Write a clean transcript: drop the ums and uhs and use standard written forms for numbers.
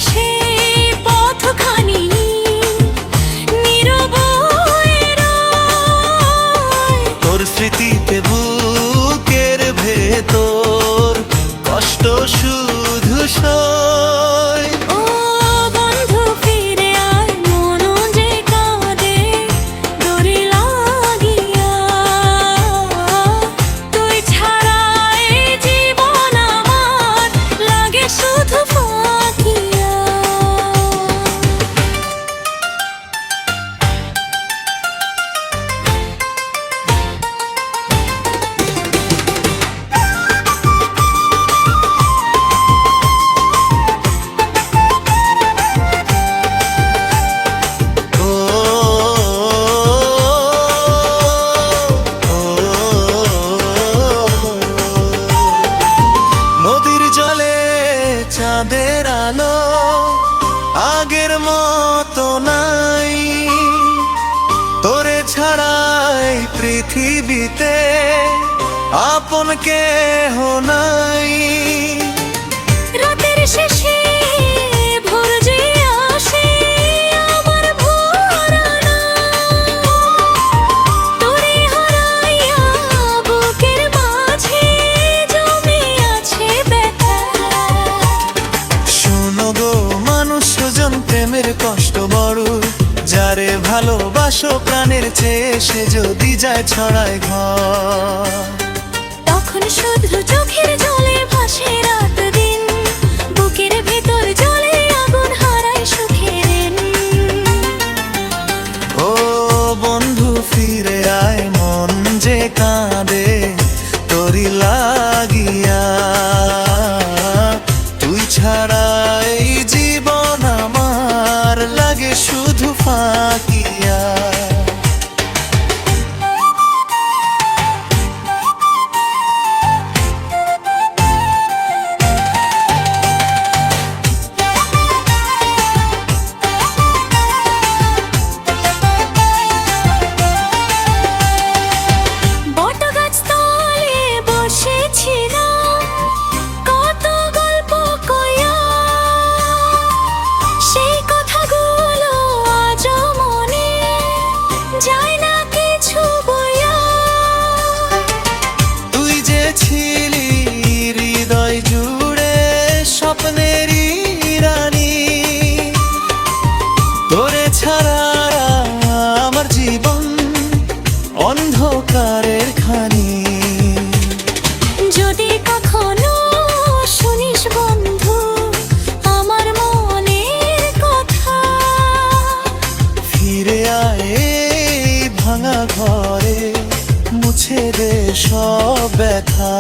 সেই পথখানি নীরব হয়ে রয়। তোর স্মৃতিতে বুকের ভেতর কষ্ট শুধু সয়। ও বন্ধু ফিরে আয়, মন যে কাঁদে দড়ি লাগিয়া। তুই ছাড়া এই জীবন আমার লাগে শুধু ফাঁকিয়া। নদীর জলে চাঁদের আলো আগের মতো নাই। তোরে ছাড়াই পৃথিবীতে আপন কেহ নাই। রাতের শেষে ভোর যে আসে আমার ভোরানা। তোরে হারাইয়া বুকের মাঝে জমে আছে ব্যথা। শোনো গো মানুষ জন, প্রেমের কষ্ট বড়। যারে ভালোবাসো প্রাণের চেয়ে সে যদি যায় ছড়ায় ঘর, তখন শুধু চোখের জলে ভাসে রাত দিন। বুকের ভেতর জলে আগুন হারায় সুখের। ও বন্ধু ফিরে আয়, মন যে কাঁদে তোরি লাগিয়া। তুই ছাড়া এই জীবন আমার লাগে শুধু ফাঁকিয়া। বটগাছ তলে বসেছিলাম কত গল্প কইয়া। সেই কথাগুলো আজও মনে যায় না কিছু বইয়া। তুই যে ছিলি হৃদয় জুড়ে স্বপ্নেরই রানী। তোরে ছাড়া আমার জীবন অন্ধকারের খানি। যদি কখনো শুনিস বন্ধু আমার মনের কথা, ফিরে আয় এই ভাঙা ঘরে, মুছে দে সব ব্যথা।